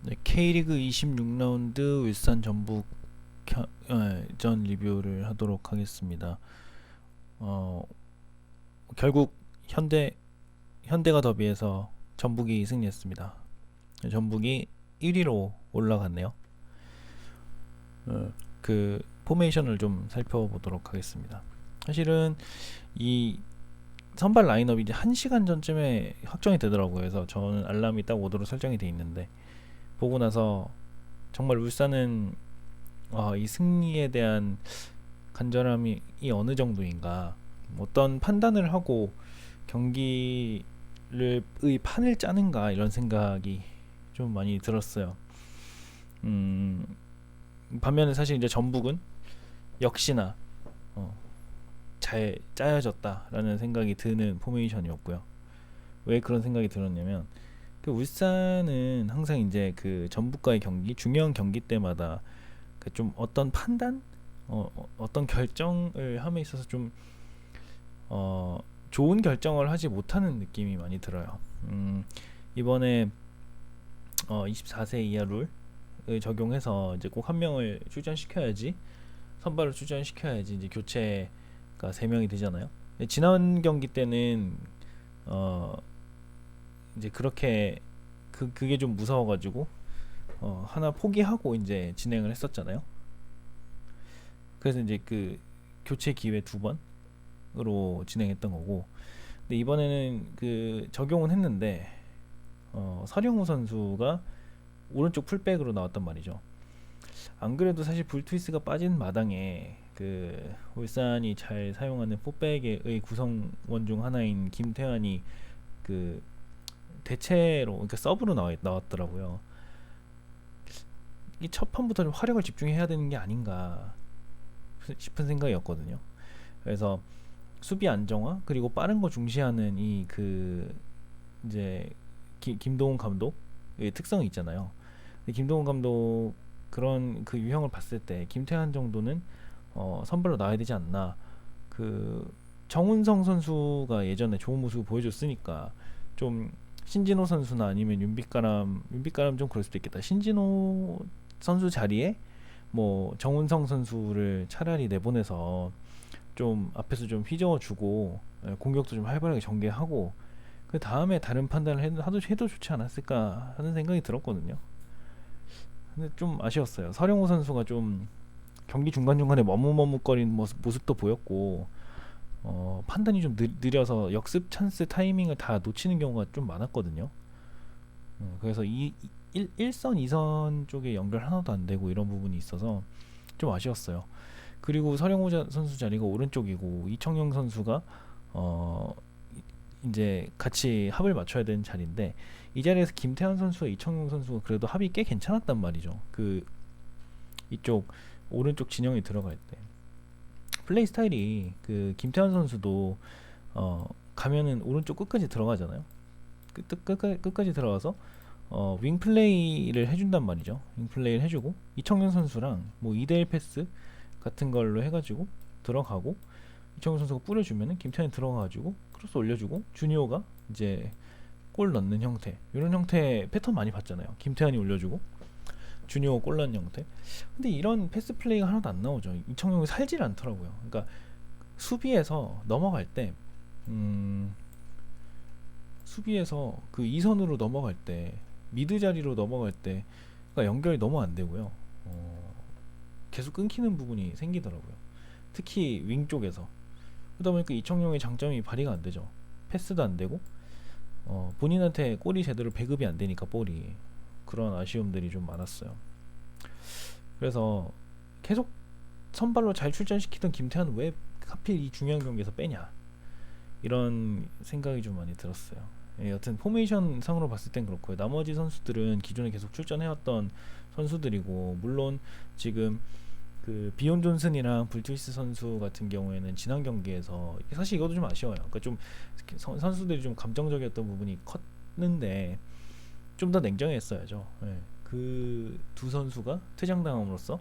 네, K리그 26라운드 울산 전북 전 리뷰를 하도록 하겠습니다. 어, 결국 현대가 더비에서 전북이 승리했습니다. 전북이 1위로 올라갔네요. 그 포메이션을 좀 살펴보도록 하겠습니다. 사실은 이 선발 라인업이 이제 1시간 전쯤에 확정이 되더라고요. 그래서 저는 알람이 딱 오도록 설정이 돼 있는데 보고 나서 정말 울산은 이 승리에 대한 간절함이 어느 정도인가, 어떤 판단을 하고 경기를 의 판을 짜는가, 이런 생각이 좀 많이 들었어요. 반면에 사실 이제 전북은 역시나 잘 짜여졌다라는 생각이 드는 포메이션이었고요. 왜 그런 생각이 들었냐면, 그 울산은 항상 이제 그 전북과의 경기, 중요한 경기 때마다 그 좀 어떤 판단, 어떤 결정을 함에 있어서 좀 좋은 결정을 하지 못하는 느낌이 많이 들어요. 이번에 24세 이하 룰을 적용해서 이제 꼭 한 명을 출전시켜야지, 선발을 출전시켜야지 이제 교체가 3명이 되잖아요. 지난 경기 때는 이제 그렇게 그게 좀 무서워가지고 하나 포기하고 이제 진행을 했었잖아요. 그래서 이제 그 교체 기회 2번으로 진행했던 거고, 근데 이번에는 그 적용은 했는데 서령우 선수가 오른쪽 풀백으로 나왔단 말이죠. 안 그래도 사실 불트위스가 빠진 마당에 그 울산이 잘 사용하는 포백의 구성원 중 하나인 김태환이 그 대체로, 그러니까 서브로 나왔더라고요. 이 첫 판부터 좀 화력을 집중해야 되는 게 아닌가 싶은 생각이었거든요. 그래서 수비 안정화 그리고 빠른 거 중시하는 이 그 이제 김동훈 감독의 특성이 있잖아요. 김동훈 감독 그런 그 유형을 봤을 때 김태환 정도는 선발로 나와야 되지 않나. 그 정훈성 선수가 예전에 좋은 모습을 보여줬으니까 좀 신진호 선수나 아니면 윤빛가람 좀 그럴 수도 있겠다. 신진호 선수 자리에 뭐 정훈성 선수를 차라리 내보내서 좀 앞에서 좀 휘저어주고 공격도 좀 활발하게 전개하고 그 다음에 다른 판단을 해도 좋지 않았을까 하는 생각이 들었거든요. 근데 좀 아쉬웠어요. 서령우 선수가 좀 경기 중간중간에 머뭇머뭇거리는 모습도 보였고, 판단이 좀 느려서 역습 찬스 타이밍을 다 놓치는 경우가 좀 많았거든요. 그래서 1선, 2선 쪽에 연결 하나도 안 되고 이런 부분이 있어서 좀 아쉬웠어요. 그리고 서령우 선수 자리가 오른쪽이고 이청용 선수가 이제 같이 합을 맞춰야 되는 자리인데, 이 자리에서 김태환 선수와 이청용 선수가 그래도 합이 꽤 괜찮았단 말이죠. 그 이쪽 오른쪽 진영에 들어갈 때 플레이 스타일이, 그 김태환 선수도 가면은 오른쪽 끝까지 들어가잖아요. 끝까지 들어가서 윙 플레이를 해준단 말이죠. 윙 플레이를 해주고 이청용 선수랑 뭐 2대1 패스 같은 걸로 해가지고 들어가고, 이청용 선수가 뿌려주면은 김태환이 들어가가지고 크로스 올려주고 주니어가 이제 골 넣는 형태, 이런 형태 패턴 많이 봤잖아요. 김태환이 올려주고 주니어 골 넣는 형태. 근데 이런 패스 플레이가 하나도 안 나오죠. 이청용이 살질 않더라고요. 그러니까 수비에서 넘어갈 때 수비에서 그 2선으로 넘어갈 때, 미드 자리로 넘어갈 때 그러니까 연결이 너무 안 되고요. 계속 끊기는 부분이 생기더라고요. 특히 윙 쪽에서. 그러다 보니까 이청용의 장점이 발휘가 안 되죠. 패스도 안 되고 본인한테 골이 제대로 배급이 안 되니까 볼이, 그런 아쉬움들이 좀 많았어요. 그래서 계속 선발로 잘 출전시키던 김태환은 왜 하필 이 중요한 경기에서 빼냐, 이런 생각이 좀 많이 들었어요. 여튼 포메이션 상으로 봤을 땐 그렇고요. 나머지 선수들은 기존에 계속 출전해왔던 선수들이고, 물론 지금 그 비온 존슨이랑 불트위스 선수 같은 경우에는 지난 경기에서 사실 이것도 좀 아쉬워요. 그러니까 좀 선수들이 좀 감정적이었던 부분이 컸는데 좀 더 냉정했어야죠. 그 두 선수가 퇴장당함으로써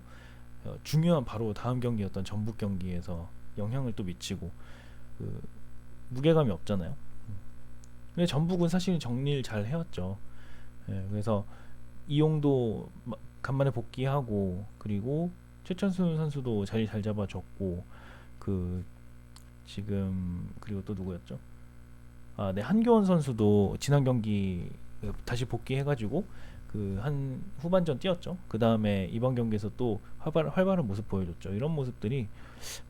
중요한 바로 다음 경기였던 전북 경기에서 영향을 또 미치고, 그 무게감이 없잖아요. 근데 전북은 사실 정리를 잘 해왔죠. 그래서 이용도 간만에 복귀하고, 그리고 최천수 선수도 자리 잘 잡아줬고, 그 지금 그리고 또 누구였죠? 아, 네, 한교원 선수도 지난 경기 다시 복귀해가지고 그 한 후반전 뛰었죠. 그 다음에 이번 경기에서 또 활발한 모습 보여줬죠. 이런 모습들이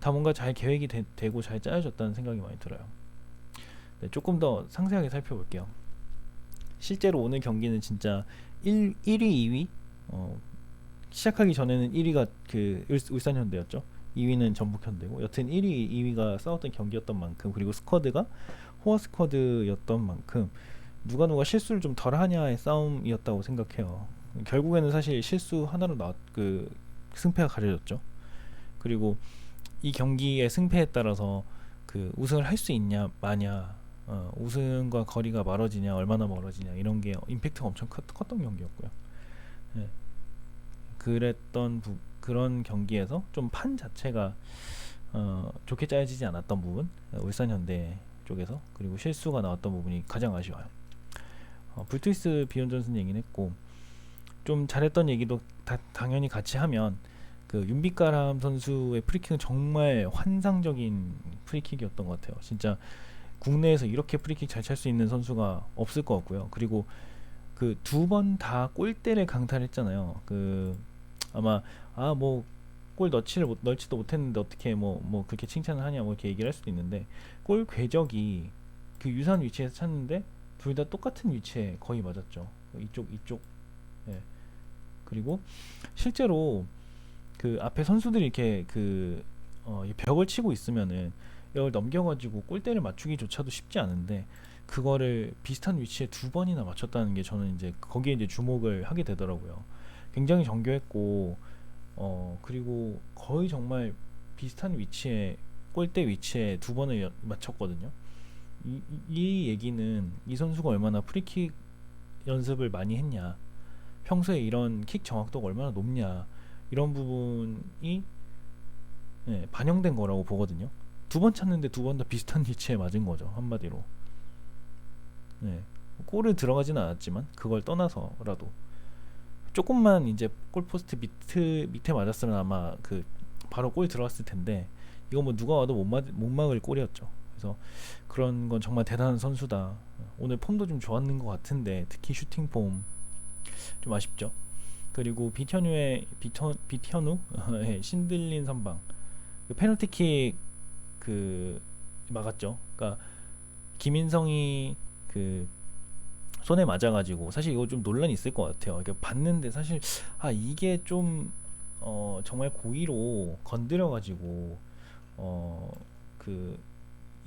다 뭔가 잘 계획이 되고 잘 짜여졌다는 생각이 많이 들어요. 네, 조금 더 상세하게 살펴볼게요. 실제로 오늘 경기는 진짜 1위, 2위 시작하기 전에는 1위가 그 울산현대였죠. 2위는 전북현대고, 여튼 1위, 2위가 싸웠던 경기였던 만큼, 그리고 스쿼드가 호어 스쿼드였던 만큼 누가 실수를 좀 덜하냐의 싸움이었다고 생각해요. 결국에는 사실 실수 하나로 그 승패가 가려졌죠. 그리고 이 경기의 승패에 따라서 그 우승을 할 수 있냐 마냐, 우승과 거리가 멀어지냐 얼마나 멀어지냐, 이런 게 임팩트가 엄청 컸던 경기였고요. 네. 그런 경기에서 좀 판 자체가 좋게 짜여지지 않았던 부분, 울산현대 쪽에서, 그리고 실수가 나왔던 부분이 가장 아쉬워요. 불트위스 비혼전승 얘기는 했고, 좀 잘했던 얘기도 당연히 같이 하면, 그 윤빛가람 선수의 프리킥은 정말 환상적인 프리킥이었던 것 같아요. 진짜 국내에서 이렇게 프리킥 잘 찰 수 있는 선수가 없을 것 같고요. 그리고 그 두 번 다 골대를 강탈했잖아요. 그 아마 뭐 골 넣지도 못했는데 어떻게 뭐 그렇게 칭찬을 하냐, 뭐 이렇게 얘기를 할 수도 있는데, 골 궤적이 그 유사한 위치에서 찼는데 둘 다 똑같은 위치에 거의 맞았죠. 이쪽. 예. 그리고 실제로 그 앞에 선수들이 이렇게 이 벽을 치고 있으면은 이걸 넘겨가지고 골대를 맞추기조차도 쉽지 않은데, 그거를 비슷한 위치에 두 번이나 맞췄다는 게, 저는 이제 거기에 이제 주목을 하게 되더라고요. 굉장히 정교했고, 그리고 거의 정말 비슷한 위치에, 골대 위치에 두 번을 맞췄거든요. 이 얘기는 이 선수가 얼마나 프리킥 연습을 많이 했냐, 평소에 이런 킥 정확도가 얼마나 높냐, 이런 부분이 반영된 거라고 보거든요. 두 번 찼는데 두 번 다 비슷한 위치에 맞은 거죠, 한마디로. 네. 골을 들어가지는 않았지만 그걸 떠나서라도 조금만 이제 골포스트 밑에 맞았으면 아마 그 바로 골 들어갔을 텐데, 이거 뭐 누가 와도 못 막을 골이었죠. 그래서 그런 건 정말 대단한 선수다. 오늘 폼도 좀 좋았는 것 같은데, 특히 슈팅 폼 좀 아쉽죠. 그리고 비현우 신들린 선방, 그 페널티킥 그 막았죠. 그러니까 김인성이 그 손에 맞아가지고, 사실 이거 좀 논란이 있을 것 같아요. 이렇게 봤는데 사실 이게 좀 정말 고의로 건드려가지고 그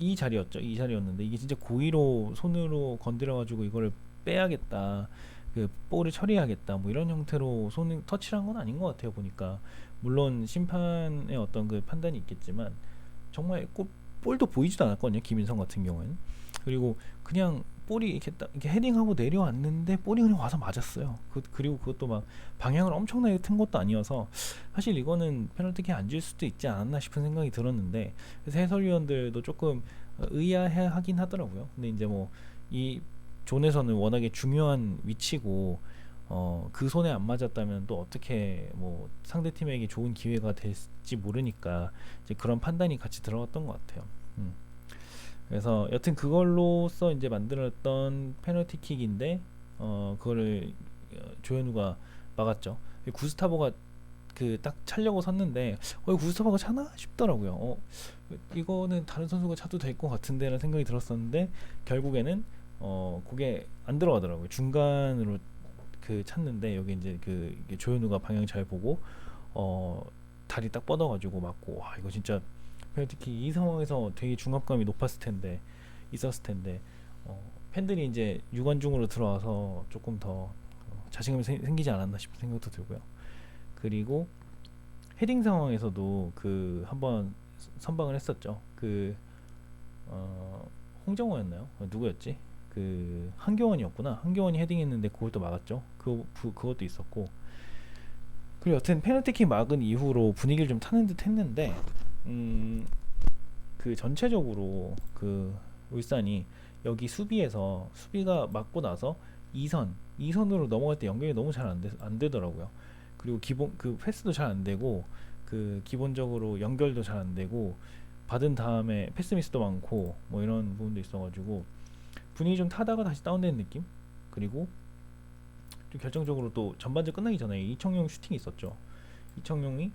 이 자리였는데, 이게 진짜 고의로 손으로 건드려가지고 이거를 빼야겠다, 그 볼을 처리하겠다, 뭐 이런 형태로 손을 터치한 건 아닌 것 같아요, 보니까. 물론 심판의 어떤 그 판단이 있겠지만, 정말 볼도 보이지도 않았거든요, 김인성 같은 경우에는. 그리고 그냥 볼이 이렇게 헤딩하고 내려왔는데 볼이 그냥 와서 맞았어요. 그리고 그것도 막 방향을 엄청나게 튼 것도 아니어서, 사실 이거는 페널티킥 안 줄 수도 있지 않았나 싶은 생각이 들었는데, 그래서 해설위원들도 조금 의아해하긴 하더라고요. 근데 이제 뭐 이 존에서는 워낙에 중요한 위치고, 그 손에 안 맞았다면 또 어떻게 뭐 상대 팀에게 좋은 기회가 될지 모르니까 이제 그런 판단이 같이 들어갔던 것 같아요. 그래서 여튼 그걸로써 이제 만들었던 페널티킥인데, 그거를 조현우가 막았죠. 구스타보가 그 딱 차려고 섰는데, 구스타보가 차나 싶더라고요. 이거는 다른 선수가 차도 될 것 같은데라는 생각이 들었었는데, 결국에는 그게 안 들어가더라고요. 중간으로 그 찼는데, 여기 이제 이게 조현우가 방향 잘 보고 다리 딱 뻗어가지고 맞고, 와, 이거 진짜 페널티킥, 이 상황에서 되게 중압감이 있었을 텐데, 팬들이 이제 유관중으로 들어와서 조금 더 자신감이 생기지 않았나 싶은 생각도 들고요. 그리고 헤딩 상황에서도 그 한번 선방을 했었죠. 홍정호였나요? 누구였지? 그 한교원이었구나. 한교원이 헤딩했는데 그걸 또 막았죠. 그것도 있었고. 그리고 여튼 페널티킥 막은 이후로 분위기를 좀 타는 듯 했는데, 그 전체적으로 그 울산이 여기 수비가 맞고 나서 2선 이 선으로 넘어갈 때 연결이 너무 잘 안 되더라고요. 그리고 기본 그 패스도 잘 안 되고 그 기본적으로 연결도 잘 안 되고 받은 다음에 패스 미스도 많고 뭐 이런 부분도 있어가지고 분위기 좀 타다가 다시 다운되는 느낌. 그리고 좀 결정적으로 또 전반전 끝나기 전에 이청용 슈팅이 있었죠. 이청용이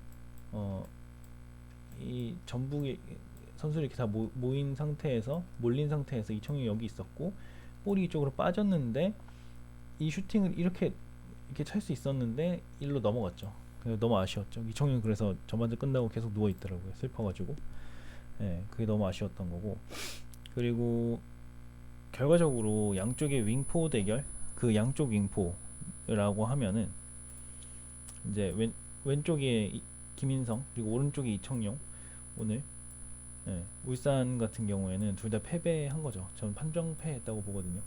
이 전북의 선수들이 이렇게 다 모인 상태에서 몰린 상태에서 이청용이 여기 있었고 볼이 이쪽으로 빠졌는데 이 슈팅을 이렇게 찰 수 있었는데 일로 넘어갔죠. 너무 아쉬웠죠. 이청용 그래서 전반전 끝나고 계속 누워 있더라고요. 슬퍼가지고. 예, 그게 너무 아쉬웠던 거고. 그리고 결과적으로 양쪽의 윙포 대결, 그 양쪽 윙포라고 하면은 이제 왼쪽에 김인성 그리고 오른쪽에 이청용. 오늘 울산 같은 경우에는 둘 다 패배한 거죠. 저는 판정패했다고 보거든요.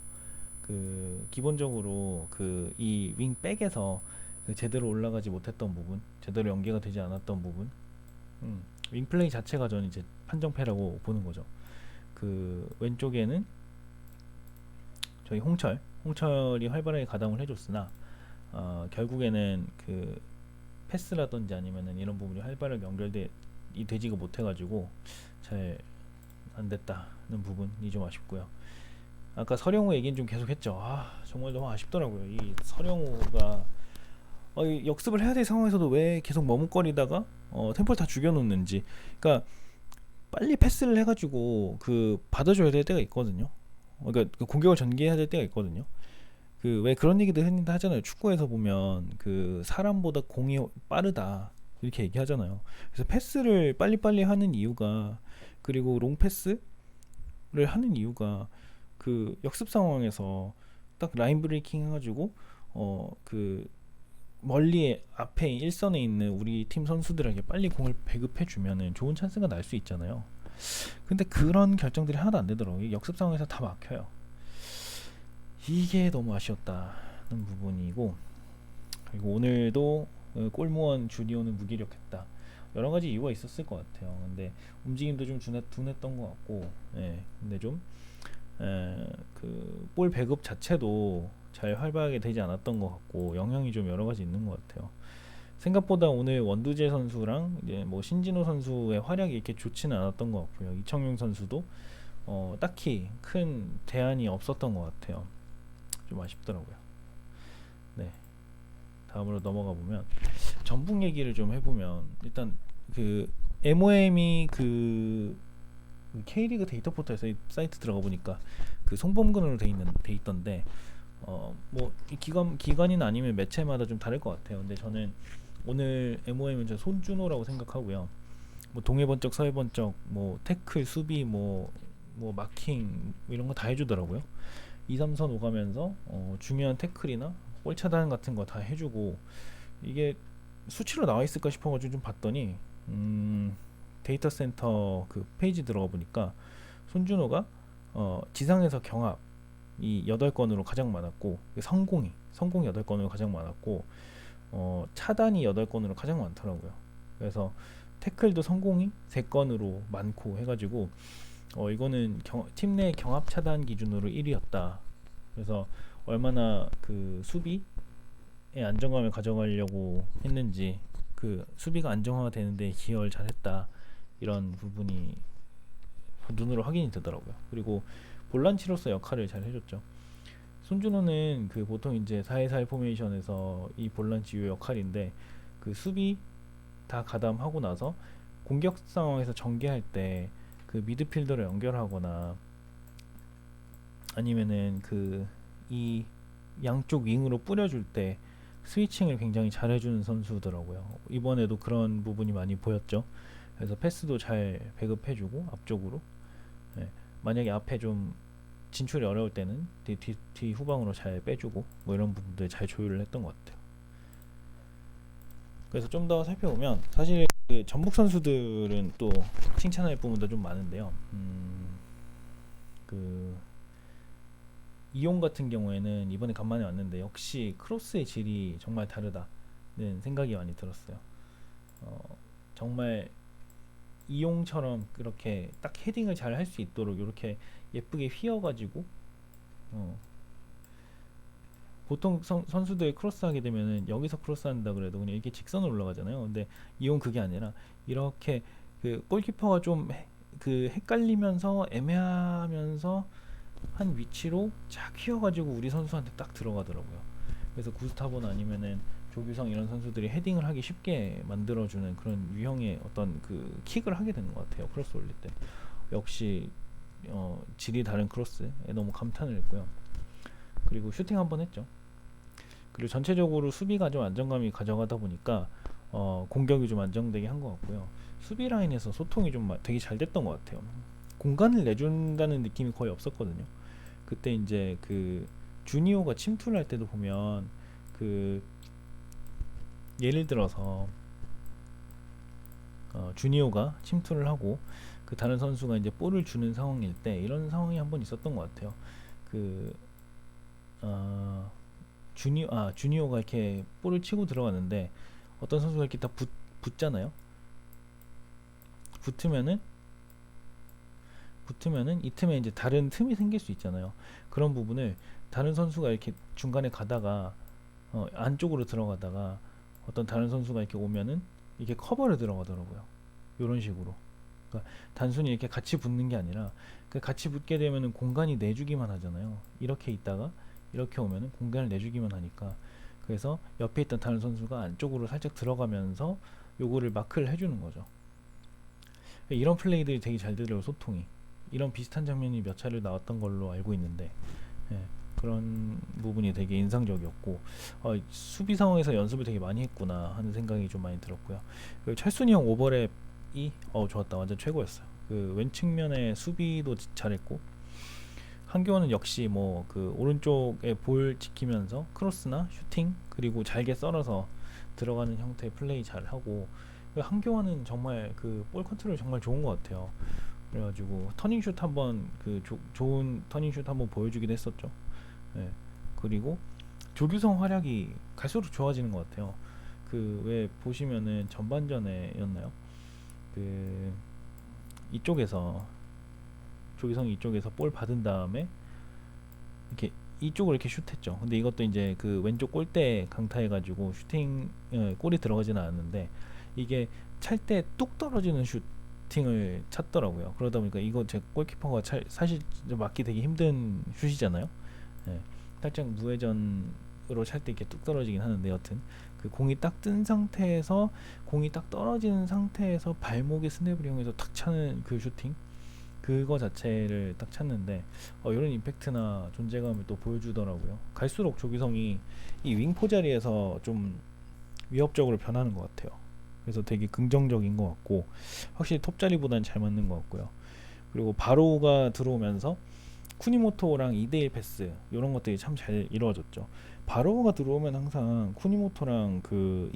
그 기본적으로 그 이 윙백에서 그 제대로 올라가지 못했던 부분, 제대로 연계가 되지 않았던 부분, 윙플레이 자체가 저는 이제 판정패라고 보는 거죠. 그 왼쪽에는 저희 홍철이 활발하게 가담을 해줬으나 결국에는 그 패스라든지 아니면은 이런 부분이 활발하게 되지가 못해가지고 잘 안 됐다는 부분이 좀 아쉽고요. 아까 서령우 얘기는 좀 계속했죠. 정말 너무 아쉽더라고요. 이 서령우가 이 역습을 해야 될 상황에서도 왜 계속 머뭇거리다가 템포를 다 죽여놓는지. 그러니까 빨리 패스를 해가지고 그 받아줘야 될 때가 있거든요. 그러니까 그 공격을 전개해야 될 때가 있거든요. 그 왜 그런 얘기들 흔히 하잖아요. 축구에서 보면 그 사람보다 공이 빠르다 이렇게 얘기하잖아요. 그래서 패스를 빨리빨리 하는 이유가, 그리고 롱 패스를 하는 이유가 그 역습 상황에서 딱 라인 브레이킹 해가지고 그 멀리 앞에 일선에 있는 우리 팀 선수들에게 빨리 공을 배급해 주면은 좋은 찬스가 날 수 있잖아요. 근데 그런 결정들이 하나도 안 되더라고요. 역습 상황에서 다 막혀요. 이게 너무 아쉬웠다는 부분이고, 그리고 오늘도 골무원 주니오는 무기력했다. 여러 가지 이유가 있었을 것 같아요. 근데 움직임도 좀 둔했던 것 같고, 근데 좀 그 볼 배급 자체도 잘 활발하게 되지 않았던 것 같고 영향이 좀 여러 가지 있는 것 같아요. 생각보다 오늘 원두재 선수랑 이제 뭐 신진호 선수의 활약이 이렇게 좋지는 않았던 것 같고요. 이청용 선수도 딱히 큰 대안이 없었던 것 같아요. 좀 아쉽더라고요. 네, 다음으로 넘어가 보면 전북 얘기를 좀 해보면, 일단 그 MOM이 그 K리그 데이터 포털에서 사이트 들어가 보니까 그 송범근으로 돼 있던데 뭐 기관이나 아니면 매체마다 좀 다를 것 같아요. 근데 저는 오늘 MOM은 저 손준호라고 생각하고요. 뭐 동해번쩍 서해번쩍 뭐 태클 수비 뭐 마킹 이런 거 다 해주더라고요. 2, 3선 오가면서 중요한 태클이나 골 차단 같은 거 다 해주고, 이게 수치로 나와 있을까 싶어가지고 좀 봤더니 데이터 센터 그 페이지 들어가 보니까 손준호가 지상에서 경합 이 8건으로 가장 많았고, 성공이 8건으로 가장 많았고, 차단이 8건으로 가장 많더라고요. 그래서 태클도 성공이 3건으로 많고 해가지고 이거는 팀 내 경합 차단 기준으로 1위였다. 그래서 얼마나 그 수비의 안정감을 가져가려고 했는지, 그 수비가 안정화가 되는데 기여를 잘했다, 이런 부분이 눈으로 확인이 되더라고요. 그리고 볼란치로서 역할을 잘 해줬죠. 손준호는 그 보통 이제 4-2-4 포메이션에서 이 볼란치 유 역할인데, 그 수비 다 가담하고 나서 공격 상황에서 전개할 때 그 미드필더를 연결하거나 아니면은 그 이 양쪽 윙으로 뿌려줄 때 스위칭을 굉장히 잘 해주는 선수더라고요. 이번에도 그런 부분이 많이 보였죠. 그래서 패스도 잘 배급해주고 앞쪽으로, 만약에 앞에 좀 진출이 어려울 때는 뒤 후방으로 잘 빼주고 뭐 이런 부분들 잘 조율을 했던 것 같아요. 그래서 좀 더 살펴보면 사실 그 전북 선수들은 또 칭찬할 부분도 좀 많은데요. 그 이용 같은 경우에는 이번에 간만에 왔는데 역시 크로스의 질이 정말 다르다는 생각이 많이 들었어요. 정말 이용처럼 그렇게 딱 헤딩을 잘 할 수 있도록 이렇게 예쁘게 휘어가지고 보통 선수들 크로스하게 되면은 여기서 크로스한다 그래도 그냥 이렇게 직선으로 올라가잖아요. 근데 이건 그게 아니라 이렇게 그 골키퍼가 좀 그 헷갈리면서 애매하면서 한 위치로 쫙 휘어가지고 우리 선수한테 딱 들어가더라고요. 그래서 구스타보나 아니면은 조규성 이런 선수들이 헤딩을 하기 쉽게 만들어주는 그런 유형의 어떤 그 킥을 하게 되는 것 같아요. 크로스 올릴 때 역시 질이 다른 크로스에 너무 감탄을 했고요. 그리고 슈팅 한번 했죠. 그리고 전체적으로 수비가 좀 안정감이 가져가다 보니까 공격이 좀 안정되게 한 것 같고요. 수비 라인에서 소통이 좀 되게 잘 됐던 것 같아요. 공간을 내준다는 느낌이 거의 없었거든요. 그때 이제 그 주니오가 침투를 할 때도 보면 그 예를 들어서 주니오가 침투를 하고 그 다른 선수가 이제 볼을 주는 상황일 때 이런 상황이 한번 있었던 것 같아요. 그 주니오가 이렇게 볼을 치고 들어가는데 어떤 선수가 이렇게 다 붙잖아요. 붙으면은 이 틈에 이제 다른 틈이 생길 수 있잖아요. 그런 부분을 다른 선수가 이렇게 중간에 가다가 안쪽으로 들어가다가 어떤 다른 선수가 이렇게 오면은 이게 커버를 들어가더라고요. 이런 식으로. 그러니까 단순히 이렇게 같이 붙는 게 아니라 그 같이 붙게 되면은 공간이 내주기만 하잖아요. 이렇게 있다가 이렇게 오면은 공간을 내주기만 하니까 그래서 옆에 있던 다른 선수가 안쪽으로 살짝 들어가면서 요거를 마크를 해주는 거죠. 이런 플레이들이 되게 잘 되더라고요. 소통이. 이런 비슷한 장면이 몇 차례 나왔던 걸로 알고 있는데 예, 그런 부분이 되게 인상적이었고 수비 상황에서 연습을 되게 많이 했구나 하는 생각이 좀 많이 들었고요. 그리고 철순이 형 오버랩이 좋았다. 완전 최고였어요. 그 왼측면에 수비도 잘했고 한교원은 역시 뭐 그 오른쪽에 볼 지키면서 크로스나 슈팅 그리고 잘게 썰어서 들어가는 형태의 플레이 잘하고 한교원은 정말 그 볼 컨트롤 정말 좋은 것 같아요. 그래가지고 터닝슛 한번 그 좋은 터닝슛 한번 보여주기도 했었죠. 네. 그리고 조규성 활약이 갈수록 좋아지는 것 같아요. 그 왜 보시면은 전반전에였나요? 그 이쪽에서 조규성이 이쪽에서 볼 받은 다음에 이렇게 이쪽으로 이렇게 슛했죠. 근데 이것도 이제 그 왼쪽 골대 강타해가지고 슈팅 골이 들어가지는 않았는데 이게 찰 때 뚝 떨어지는 슈팅을 찼더라고요. 그러다 보니까 이거 제 골키퍼가 사실 맞기 되게 힘든 슛이잖아요. 예, 살짝 무회전으로 찰 때 이렇게 뚝 떨어지긴 하는데 여튼 그 공이 딱 뜬 상태에서 공이 딱 떨어지는 상태에서 발목에 스냅을 이용해서 탁 차는 그 슈팅 그거 자체를 딱 찾는데 이런 임팩트나 존재감을 또 보여주더라고요. 갈수록 조기성이 이 윙포 자리에서 좀 위협적으로 변하는 것 같아요. 그래서 되게 긍정적인 것 같고 확실히 톱 자리보다는 잘 맞는 것 같고요. 그리고 바로가 들어오면서 쿠니모토랑 2대1 패스 이런 것들이 참 잘 이루어졌죠. 바로가 들어오면 항상 쿠니모토랑 그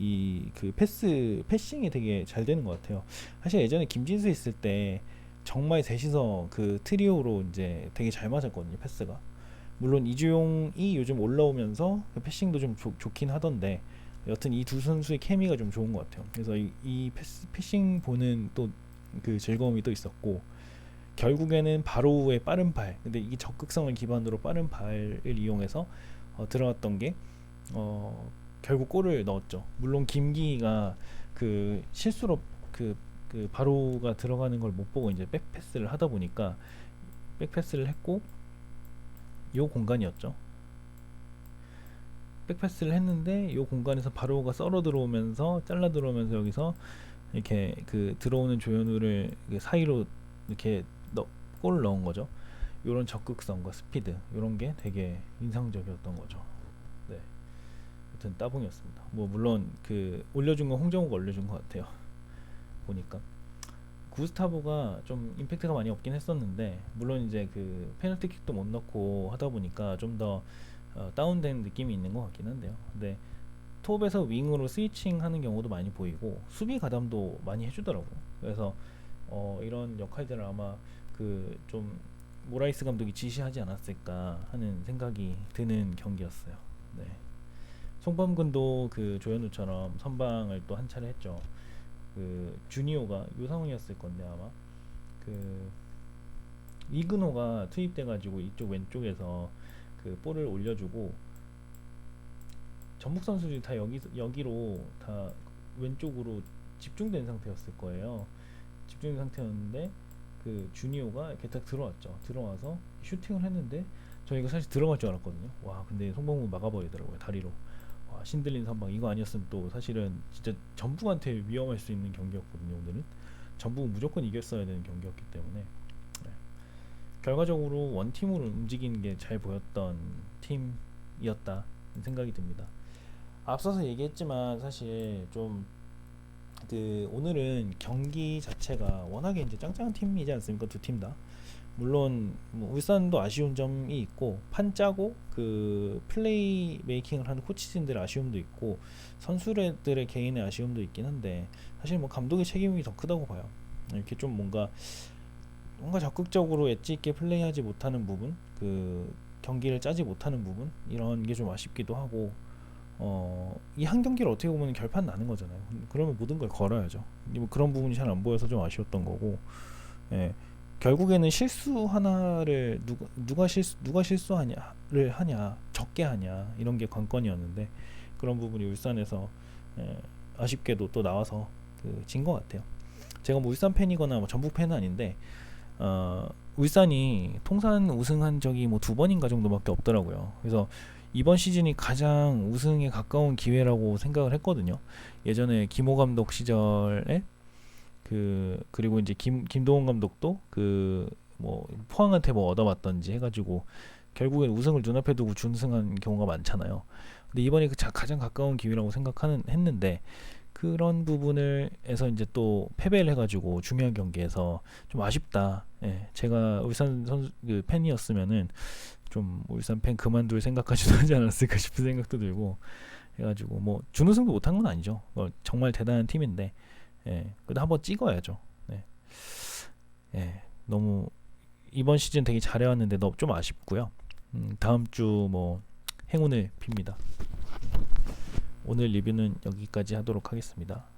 패싱이 되게 잘 되는 것 같아요. 사실 예전에 김진수 있을 때 정말 셋이서 그 트리오로 이제 되게 잘 맞았거든요. 패스가. 물론 이주용이 요즘 올라오면서 그 패싱도 좀 좋긴 하던데 여튼 이 두 선수의 케미가 좀 좋은 것 같아요. 그래서 이 패싱 보는 또 그 즐거움이 또 있었고 결국에는 바로의 빠른 발 근데 이 적극성을 기반으로 빠른 발을 이용해서 들어갔던 게 결국 골을 넣었죠. 물론 김기희가 그 실수로 그 바로가 들어가는 걸 못 보고 이제 백패스를 하다 보니까 백패스를 했고 요 공간이었죠. 백패스를 했는데 요 공간에서 바로가 썰어 들어오면서 잘라 들어오면서 여기서 이렇게 그 들어오는 조현우를 사이로 이렇게 골을 넣은 거죠. 요런 적극성과 스피드 요런 게 되게 인상적이었던 거죠. 네. 아무튼 따봉이었습니다. 뭐 물론 그 올려준 건 홍정우가 올려준 것 같아요. 보니까 구스타보가 좀 임팩트가 많이 없긴 했었는데 물론 이제 그 페널티킥도 못 넣고 하다 보니까 좀 더 다운된 느낌이 있는 것 같긴 한데요. 근데 톱에서 윙으로 스위칭하는 경우도 많이 보이고 수비 가담도 많이 해주더라고요. 그래서 이런 역할들을 아마 그 좀 모라이스 감독이 지시하지 않았을까 하는 생각이 드는 경기였어요. 네. 송범근도 그 조현우처럼 선방을 또 한 차례 했죠. 그 주니오가 요 상황이었을 건데 아마 그 이근호가 투입돼가지고 이쪽 왼쪽에서 그 볼을 올려주고 전북 선수들이 다 여기로 다 왼쪽으로 집중된 상태였을 거예요. 집중된 상태였는데 그 주니오가 이렇게 딱 들어왔죠. 들어와서 슈팅을 했는데 저 이거 사실 들어갈 줄 알았거든요. 와, 근데 송범우 막아버리더라고요, 다리로. 와, 신들린 선방. 이거 아니었으면 또 사실은 진짜 전북한테 위험할 수 있는 경기였거든요. 오늘은 전북은 무조건 이겼어야 되는 경기였기 때문에 네. 결과적으로 원팀으로 움직이는 게 잘 보였던 팀이었다 생각이 듭니다. 앞서서 얘기했지만 사실 좀 그 오늘은 경기 자체가 워낙에 이제 짱짱한 팀이지 않습니까? 두 팀 다. 물론 뭐 울산도 아쉬운 점이 있고 판 짜고 그 플레이 메이킹을 하는 코치진들의 아쉬움도 있고 선수들의 개인의 아쉬움도 있긴 한데 사실 뭐 감독의 책임이 더 크다고 봐요. 이렇게 좀 뭔가 적극적으로 엣지 있게 플레이하지 못하는 부분, 그 경기를 짜지 못하는 부분, 이런 게 좀 아쉽기도 하고 이 한 경기를 어떻게 보면 결판 나는 거잖아요. 그러면 모든 걸 걸어야죠. 뭐 그런 부분이 잘 안 보여서 좀 아쉬웠던 거고, 예. 결국에는 실수 하나를 누가 실수하냐를 하냐, 적게 하냐, 이런 게 관건이었는데 그런 부분이 울산에서 아쉽게도 또 나와서 진 것 같아요. 제가 뭐 울산 팬이거나 뭐 전북 팬은 아닌데 울산이 통산 우승한 적이 뭐 2번인가 정도밖에 없더라고요. 그래서 이번 시즌이 가장 우승에 가까운 기회라고 생각을 했거든요. 예전에 김호 감독 시절에 그리고 이제 김동원 감독도 뭐 포항한테 뭐 얻어맞던지 해가지고 결국엔 우승을 눈앞에 두고 준승한 경우가 많잖아요. 근데 이번이 가장 가까운 기회라고 했는데 그런 부분에서 이제 또 패배를 해가지고 중요한 경기에서 좀 아쉽다. 예, 제가 울산 선수 팬이었으면은 좀 울산 팬 그만둘 생각까지도 하지 않았을까 싶은 생각도 들고 해가지고 뭐 준우승도 못한 건 아니죠. 정말 대단한 팀인데 그래도 한번 찍어야죠. 네. 너무 이번 시즌 되게 잘해왔는데 너무 좀 아쉽고요. 다음 주 뭐 행운을 빕니다. 오늘 리뷰는 여기까지 하도록 하겠습니다.